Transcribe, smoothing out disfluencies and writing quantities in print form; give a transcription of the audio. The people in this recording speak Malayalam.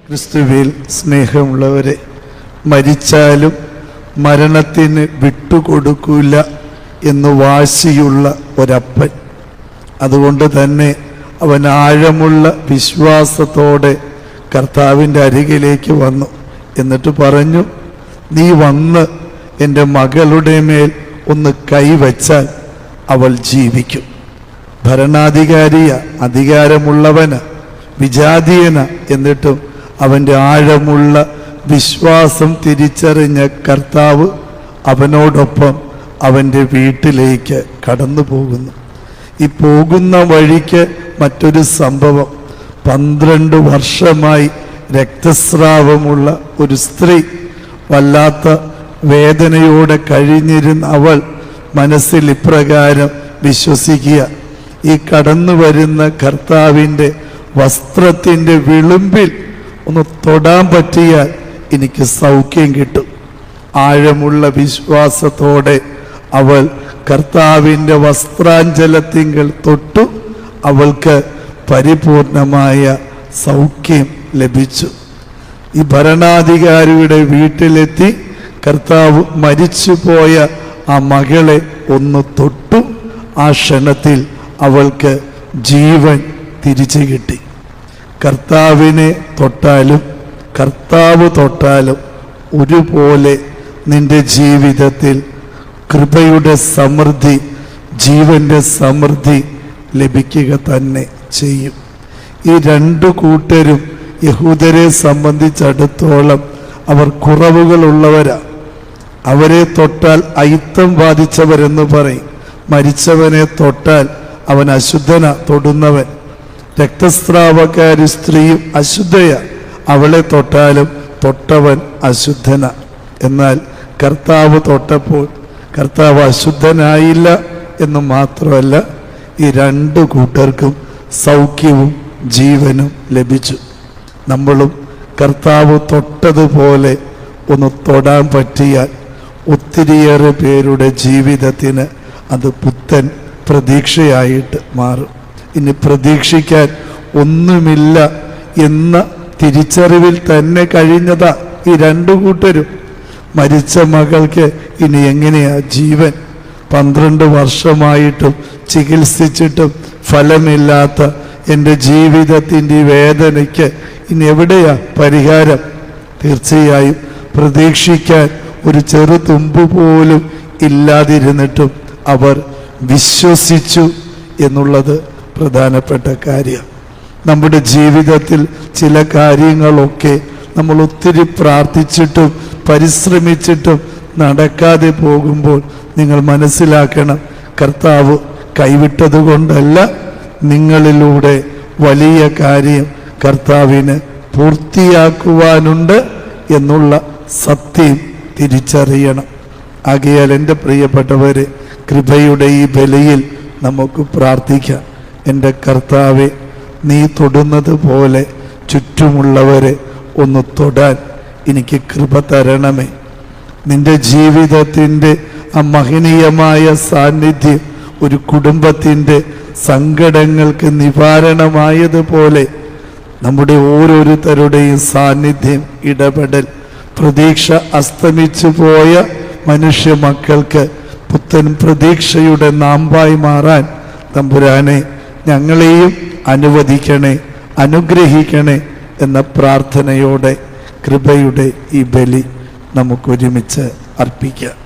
ക്രിസ്തുവിൽ സ്നേഹമുള്ളവരെ, മരിച്ചാലും മരണത്തിന് വിട്ടുകൊടുക്കില്ല എന്ന് വാശിയുള്ള ഒരപ്പൻ. അതുകൊണ്ട് തന്നെ അവൻ ആഴമുള്ള വിശ്വാസത്തോടെ കർത്താവിൻ്റെ അരികിലേക്ക് വന്നു. എന്നിട്ട് പറഞ്ഞു, നീ വന്ന് എൻ്റെ മകളുടെ മേൽ ഒന്ന് കൈവച്ചാൽ അവൾ ജീവിക്കും. ഭരണാധികാരിയ, അധികാരമുള്ളവന്, വിജാതീയന, എന്നിട്ടും അവൻ്റെ ആഴമുള്ള വിശ്വാസം തിരിച്ചറിഞ്ഞ കർത്താവ് അവനോടൊപ്പം അവൻ്റെ വീട്ടിലേക്ക് കടന്നു പോകുന്നു. ഈ പോകുന്ന വഴിക്ക് മറ്റൊരു സംഭവം, 12 വർഷമായി രക്തസ്രാവമുള്ള ഒരു സ്ത്രീ, വല്ലാത്ത വേദനയോടെ കഴിഞ്ഞിരുന്ന അവൾ മനസ്സിൽ ഇപ്രകാരം വിശ്വസിക്കുക, ഈ കടന്നു വരുന്ന കർത്താവിൻ്റെ വസ്ത്രത്തിൻ്റെ വിളുമ്പിൽ ഒന്ന് തൊടാൻ പറ്റിയാൽ എനിക്ക് സൗഖ്യം കിട്ടും. ആഴമുള്ള വിശ്വാസത്തോടെ അവൾ കർത്താവിൻ്റെ വസ്ത്രാഞ്ചലത്തിങ്കൽ തൊട്ടു. അവൾക്ക് പരിപൂർണമായ സൗഖ്യം ലഭിച്ചു. ഈ ഭരണാധികാരിയുടെ വീട്ടിലെത്തി കർത്താവ് മരിച്ചുപോയ ആ മകളെ ഒന്ന് തൊട്ടു. ആ ക്ഷണത്തിൽ അവൾക്ക് ജീവൻ തിരിച്ചു കിട്ടി. കർത്താവിനെ തൊട്ടാലും കർത്താവ് തൊട്ടാലും ഒരുപോലെ നിന്റെ ജീവിതത്തിൽ കൃപയുടെ സമൃദ്ധി, ജീവൻ്റെ സമൃദ്ധി ലഭിക്കുക തന്നെ ചെയ്യും. ഈ 2 കൂട്ടരും യഹൂദരെ സംബന്ധിച്ചിടത്തോളം അവർ കുറവുകളുള്ളവരാണ്. അവരെ തൊട്ടാൽ അയിത്തം ബാധിച്ചവരെന്ന് പറയും. മരിച്ചവനെ തൊട്ടാൽ അവൻ അശുദ്ധന, തൊടുന്നവൻ. രക്തസ്രാവക്കാരി സ്ത്രീയും അശുദ്ധയ, അവളെ തൊട്ടാലും തൊട്ടവൻ അശുദ്ധന. എന്നാൽ കർത്താവ് തൊട്ടപ്പോൾ കർത്താവ് അശുദ്ധനായില്ല എന്ന് മാത്രമല്ല, ഈ 2 കൂട്ടർക്കും സൗഖ്യവും ജീവനും ലഭിച്ചു. നമ്മളും കർത്താവ് തൊട്ടതുപോലെ ഒന്ന് തൊടാൻ പറ്റിയാൽ ഒത്തിരിയേറെ പേരുടെ ജീവിതത്തിന് അത് പുത്തൻ പ്രതീക്ഷയായിട്ട് മാറും. ഇനി പ്രതീക്ഷിക്കാൻ ഒന്നുമില്ല എന്ന തിരിച്ചറിവിൽ തന്നെ കഴിഞ്ഞതാ ഈ 2 കൂട്ടരും. മരിച്ച മകൾക്ക് ഇനി എങ്ങനെയാ ജീവൻ? 12 വർഷമായിട്ടും ചികിത്സിച്ചിട്ടും ഫലമില്ലാത്ത എൻ്റെ ജീവിതത്തിൻ്റെ വേദനയ്ക്ക് ഇനി എവിടെയാ പരിഹാരം? തീർച്ചയായും പ്രതീക്ഷിക്കാൻ ഒരു ചെറു തുമ്പ് പോലും ഇല്ലാതിരുന്നിട്ടും അവർ വിശ്വസിച്ചു എന്നുള്ളത് പ്രധാനപ്പെട്ട കാര്യം. നമ്മുടെ ജീവിതത്തിൽ ചില കാര്യങ്ങളൊക്കെ നമ്മൾ ഒത്തിരി പ്രാർത്ഥിച്ചിട്ടും പരിശ്രമിച്ചിട്ടും നടക്കാതെ പോകുമ്പോൾ നിങ്ങൾ മനസ്സിലാക്കണം, കർത്താവ് കൈവിട്ടതുകൊണ്ടല്ല, നിങ്ങളിലൂടെ വലിയ കാര്യം കർത്താവിന് പൂർത്തിയാക്കുവാനുണ്ട് എന്നുള്ള സത്യം തിരിച്ചറിയണം. ആകയാൽ എൻ്റെ പ്രിയപ്പെട്ടവരെ, കൃപയുടെ ഈ ബലിയിൽ നമുക്ക് പ്രാർത്ഥിക്കാം. എൻ്റെ കർത്താവെ, നീ തൊടുന്നത് പോലെ ചുറ്റുമുള്ളവരെ ഒന്ന് തൊടാൻ എനിക്ക് കൃപ തരണമേ. നിൻ്റെ ജീവിതത്തിൻ്റെ ആ മഹനീയമായ സാന്നിധ്യം ഒരു കുടുംബത്തിൻ്റെ സങ്കടങ്ങൾക്ക് നിവാരണമായതുപോലെ നമ്മുടെ ഓരോരുത്തരുടെയും സാന്നിധ്യം, ഇടപെടൽ, പ്രതീക്ഷ അസ്തമിച്ചു പോയ മനുഷ്യ മക്കൾക്ക് പുത്തൻ പ്രതീക്ഷയുടെ നാമ്പായി മാറാൻ തമ്പുരാനെ ഞങ്ങളെയും അനുവദിക്കണേ, അനുഗ്രഹിക്കണേ എന്ന പ്രാർത്ഥനയോടെ കൃപയുടെ ഈ ബലി നമുക്കൊരുമിച്ച് അർപ്പിക്കാം.